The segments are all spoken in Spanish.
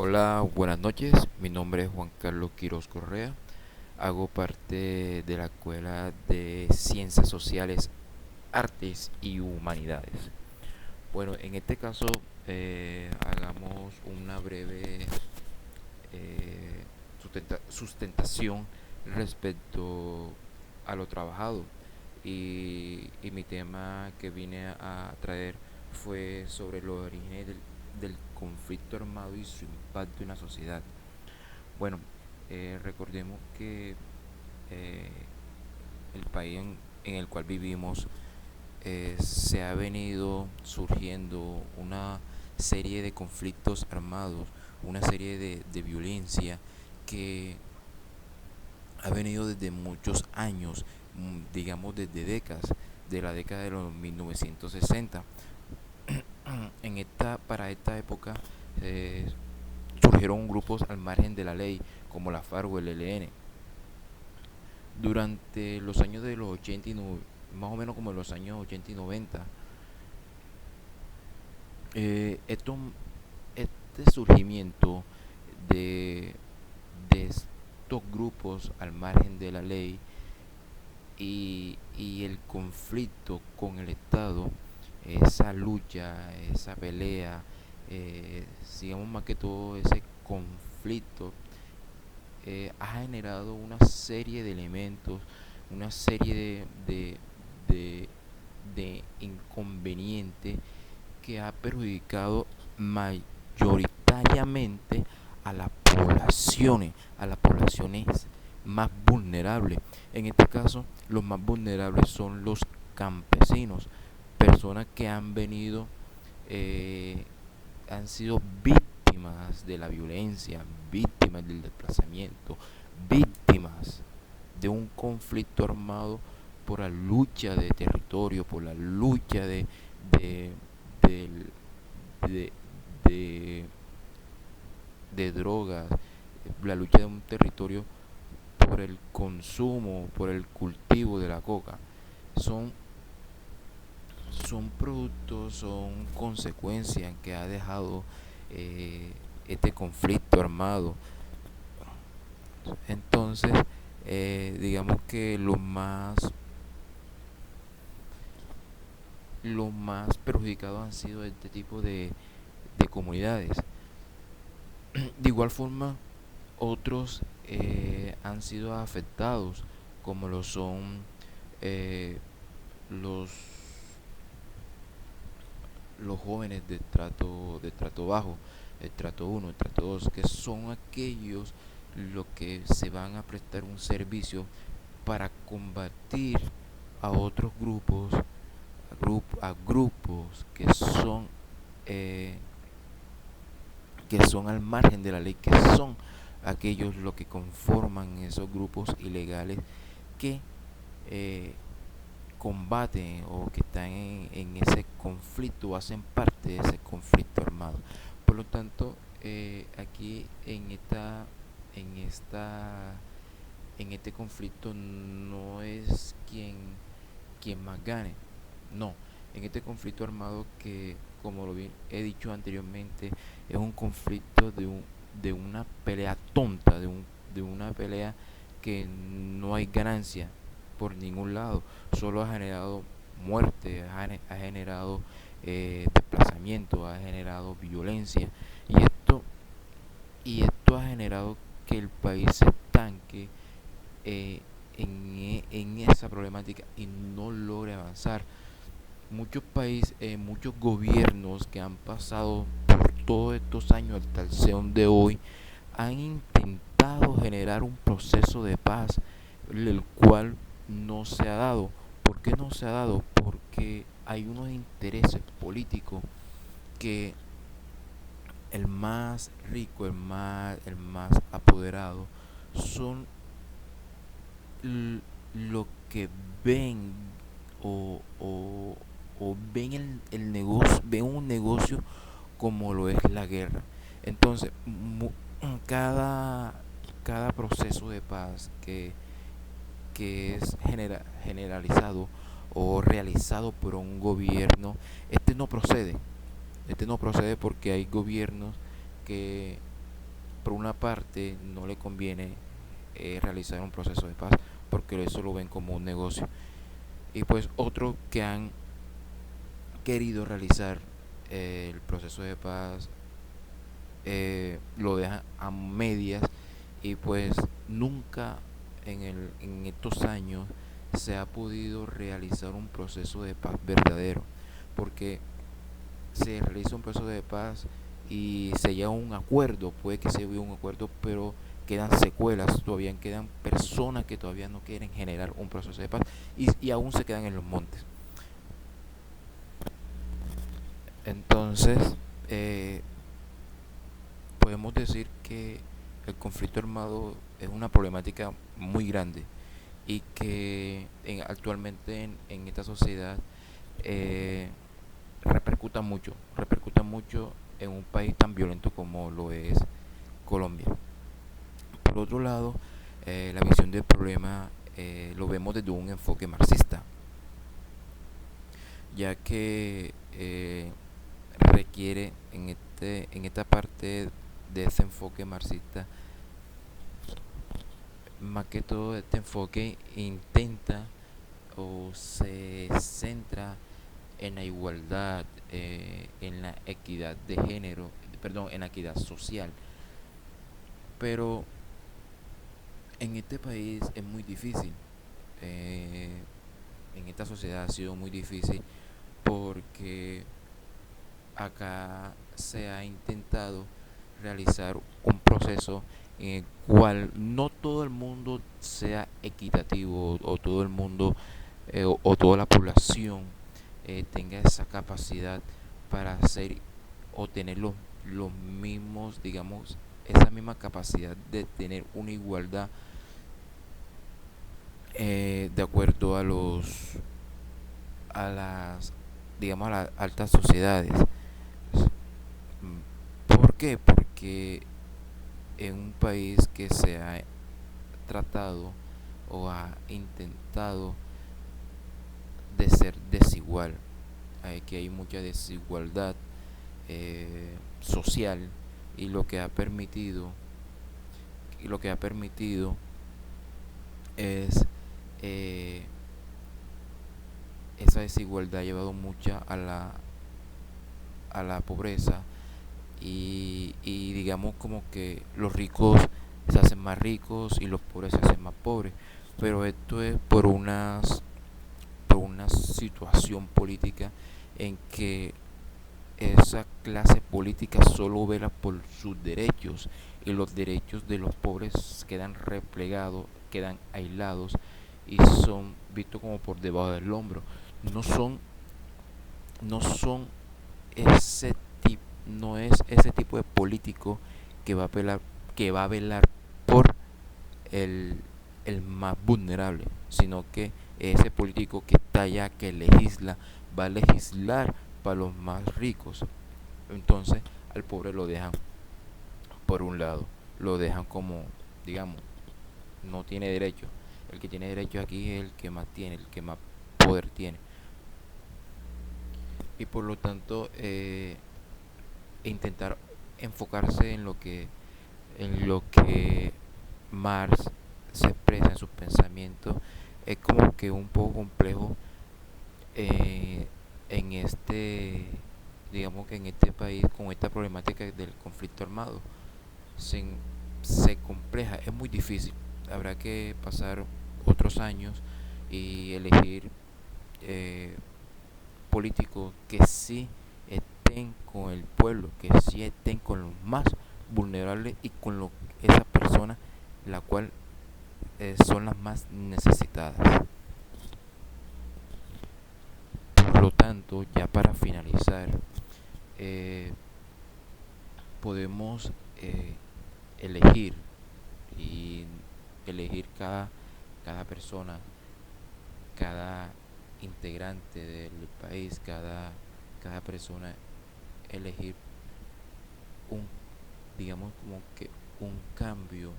Hola, buenas noches. Mi nombre es Juan Carlos Quiroz Correa. Hago parte de la Escuela de Ciencias Sociales, Artes y Humanidades. Bueno, en este caso hagamos una breve sustentación respecto a lo trabajado. Y mi tema que vine a traer fue sobre los orígenes del conflicto armado y su impacto en la sociedad. Bueno, recordemos que eh, el país en el cual vivimos se ha venido surgiendo una serie de conflictos armados, una serie de violencia que ha venido desde muchos años, digamos desde décadas, de la década de los 1960. Para esta época eh, surgieron grupos al margen de la ley, como la FARC o el ELN. Durante los años de los 80 y más o menos como en los años 80 y 90, eh, esto, este surgimiento de, de estos grupos al margen de la ley y el conflicto con el Estado, esa lucha, esa pelea, digamos más que todo ese conflicto, ha generado una serie de elementos, una serie de, de inconvenientes que ha perjudicado mayoritariamente a las poblaciones más vulnerables. En este caso, los más vulnerables son los campesinos, personas que han venido, eh, han sido víctimas de la violencia, víctimas del desplazamiento, víctimas de un conflicto armado por la lucha de territorio, por la lucha de, de, de, de, de drogas, la lucha de un territorio por el consumo, por el cultivo de la coca. Son, son productos, son consecuencias que ha dejado este conflicto armado. Entonces, digamos que los más perjudicados han sido este tipo de comunidades. De igual forma, otros han sido afectados, como lo son eh, los, los jóvenes de trato bajo, el trato uno, el trato 2, que son aquellos los que se van a prestar un servicio para combatir a otros grupos, a grupos eh, que son al margen de la ley, que son aquellos los que conforman esos grupos ilegales que eh, combaten o que están en ese conflicto o hacen parte de ese conflicto armado. Por lo tanto, aquí en esta, en este conflicto no es quien más gane, no. En este conflicto armado que, como he dicho anteriormente, es un conflicto de una pelea tonta, de una pelea que no hay ganancia por ningún lado, solo ha generado muerte, ha generado desplazamiento, ha generado violencia y esto ha generado que el país se estanque eh, en esa problemática y no logre avanzar. Muchos países, muchos gobiernos que han pasado por todos estos años hasta el son de hoy han intentado generar un proceso de paz, el cual no se ha dado. ¿Por qué no se ha dado? Porque hay unos intereses políticos que el más rico, el más apoderado, son lo que ven o, o ven el negocio, ven un negocio como lo es la guerra. Entonces, cada, cada proceso de paz que es generalizado o realizado por un gobierno, este no procede. Este no procede porque hay gobiernos que por una parte no le conviene realizar un proceso de paz porque eso lo ven como un negocio. Y pues otros que han querido realizar el proceso de paz lo dejan a medias y pues nunca en estos años se ha podido realizar un proceso de paz verdadero, porque se realiza un proceso de paz y se llega a un acuerdo, puede que se llegue a un acuerdo, pero quedan secuelas, todavía quedan personas que todavía no quieren generar un proceso de paz y aún se quedan en los montes. Entonces, eh, podemos decir que el conflicto armado es una problemática muy grande y que actualmente en esta sociedad eh, repercuta mucho en un país tan violento como lo es Colombia. Por otro lado, la visión del problema lo vemos desde un enfoque marxista, ya que requiere en esta parte de ese enfoque marxista, más que todo este enfoque intenta o se centra en la igualdad, en la equidad de género, perdón, en la equidad social. Pero en este país es muy difícil, eh, en esta sociedad ha sido muy difícil porque acá se ha intentado realizar un proceso en el cual no todo el mundo sea equitativo o todo el mundo o toda la población tenga esa capacidad para hacer o tener los mismos, digamos, esa misma capacidad de tener una igualdad de acuerdo a las, digamos, a las altas sociedades. ¿Por qué? Porque en un país que se ha tratado o ha intentado de ser desigual, que hay mucha desigualdad social y lo que ha permitido es eh, esa desigualdad ha llevado mucha a la pobreza y digamos como que los ricos se hacen más ricos y los pobres se hacen más pobres, pero esto es por una situación política en que esa clase política solo vela por sus derechos y los derechos de los pobres quedan replegados, quedan aislados y son vistos como por debajo del hombro. No son, no son ese tipo, no es ese tipo de político que va a velar por el, el más vulnerable, sino que ese político que está allá, que legisla, va a legislar para los más ricos. Entonces al pobre lo dejan por un lado, lo dejan como, digamos, no tiene derecho. El que tiene derecho aquí es el que más tiene, el que más poder tiene. Y por lo tanto, intentar enfocarse en lo que Marx se expresa en sus pensamientos es como que un poco complejo eh, en este, digamos que en este país con esta problemática del conflicto armado. Se, se compleja, es muy difícil. Habrá que pasar otros años y elegir eh, políticos que sí estén con el pueblo, que sí estén con los más vulnerables y con esas personas la cual son las más necesitadas. Por lo tanto, ya para finalizar, eh, podemos elegir y elegir cada persona, cada integrante del país, cada persona, elegir un, digamos como que un cambio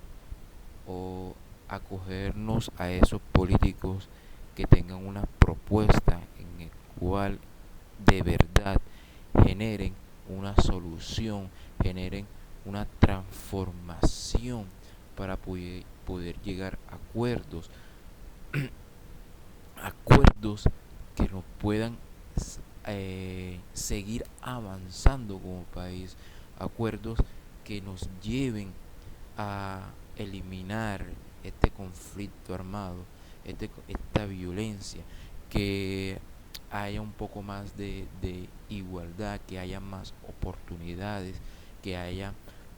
o acogernos a esos políticos que tengan una propuesta en el cual de verdad generen una solución, generen una transformación para poder llegar a acuerdos que nos puedan seguir avanzando como país, acuerdos que nos lleven a eliminar este conflicto armado, esta violencia, que haya un poco más de igualdad, que haya más oportunidades, que haya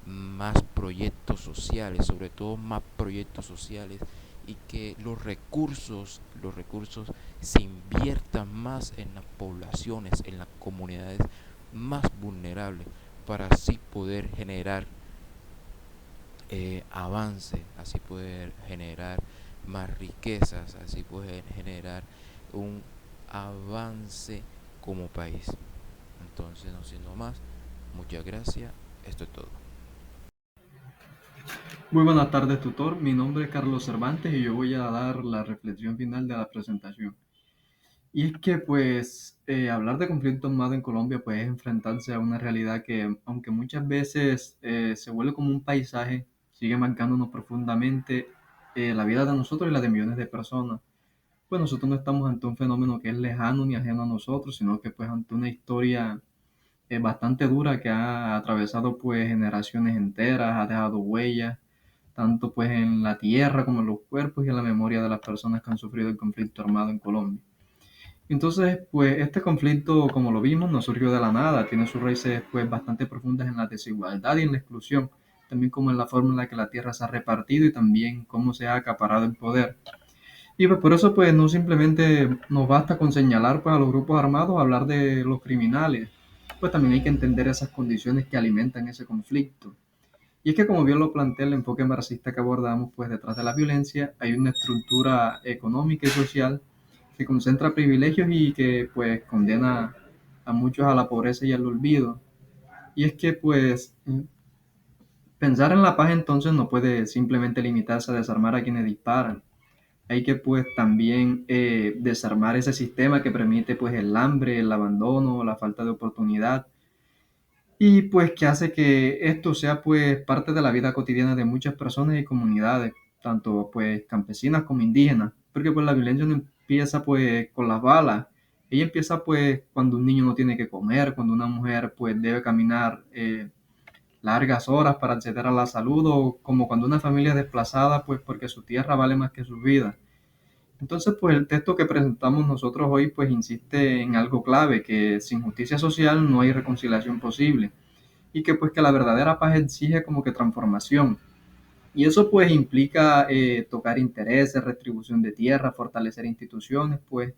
más proyectos sociales, sobre todo más proyectos sociales, y que los recursos se inviertan más en las poblaciones, en las comunidades más vulnerables, para así poder generar avance, así poder generar más riquezas, así poder generar un avance como país. Entonces, no siendo más, muchas gracias, esto es todo. Muy buenas tardes, tutor. Mi nombre es Carlos Cervantes y yo voy a dar la reflexión final de la presentación. Y es que, pues, hablar de conflicto armado en Colombia, pues, es enfrentarse a una realidad que, aunque muchas veces se vuelve como un paisaje, sigue marcándonos profundamente la vida de nosotros y la de millones de personas. Pues nosotros no estamos ante un fenómeno que es lejano ni ajeno a nosotros, sino que, pues, ante una historia bastante dura que ha atravesado, pues, generaciones enteras, ha dejado huellas tanto pues en la tierra como en los cuerpos y en la memoria de las personas que han sufrido el conflicto armado en Colombia. Entonces, pues este conflicto, como lo vimos, no surgió de la nada, tiene sus raíces pues bastante profundas en la desigualdad y en la exclusión, también como en la forma en la que la tierra se ha repartido y también cómo se ha acaparado el poder. Y pues por eso pues no simplemente nos basta con señalar pues a los grupos armados, hablar de los criminales, pues también hay que entender esas condiciones que alimentan ese conflicto. Y es que como bien lo plantea el enfoque marxista que abordamos, pues detrás de la violencia hay una estructura económica y social que concentra privilegios y que pues condena a muchos a la pobreza y al olvido. Y es que pues pensar en la paz entonces no puede simplemente limitarse a desarmar a quienes disparan. Hay que pues también desarmar ese sistema que permite pues el hambre, el abandono, la falta de oportunidad y pues que hace que esto sea pues parte de la vida cotidiana de muchas personas y comunidades, tanto pues campesinas como indígenas, porque pues la violencia no empieza pues con las balas, ella empieza pues cuando un niño no tiene que comer, cuando una mujer pues debe caminar largas horas para acceder a la salud o como cuando una familia es desplazada pues porque su tierra vale más que su vida. Entonces pues el texto que presentamos nosotros hoy pues insiste en algo clave, que sin justicia social no hay reconciliación posible y que pues que la verdadera paz exige como que transformación. Y eso pues implica tocar intereses, retribución de tierra, fortalecer instituciones, pues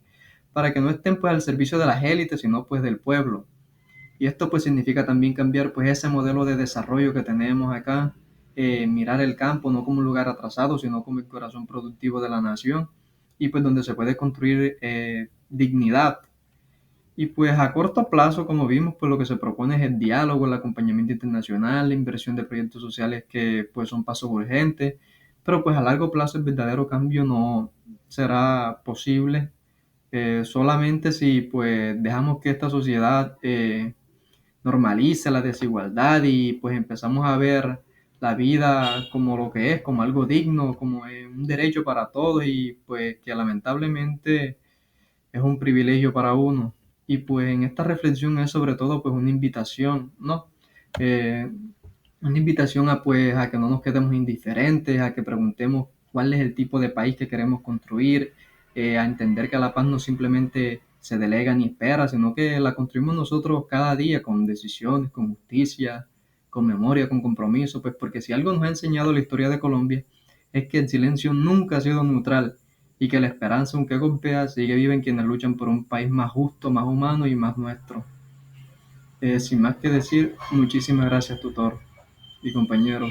para que no estén pues al servicio de las élites, sino pues del pueblo. Y esto pues significa también cambiar pues ese modelo de desarrollo que tenemos acá, mirar el campo no como un lugar atrasado, sino como el corazón productivo de la nación y pues donde se puede construir dignidad y pues a corto plazo, como vimos, pues lo que se propone es el diálogo, el acompañamiento internacional, la inversión de proyectos sociales que pues son pasos urgentes, pero pues a largo plazo el verdadero cambio no será posible solamente si pues dejamos que esta sociedad normalice la desigualdad y pues empezamos a ver la vida como lo que es, como algo digno, como un derecho para todos y pues que lamentablemente es un privilegio para uno. Y pues en esta reflexión es sobre todo pues una invitación, ¿no? Eh, una invitación a pues a que no nos quedemos indiferentes, a que preguntemos cuál es el tipo de país que queremos construir, a entender que la paz no simplemente se delega ni espera, sino que la construimos nosotros cada día con decisiones, con justicia, con memoria, con compromiso, pues porque si algo nos ha enseñado la historia de Colombia es que el silencio nunca ha sido neutral y que la esperanza, aunque golpea, sigue viva en quienes luchan por un país más justo, más humano y más nuestro. Sin más que decir, muchísimas gracias, tutor y compañero.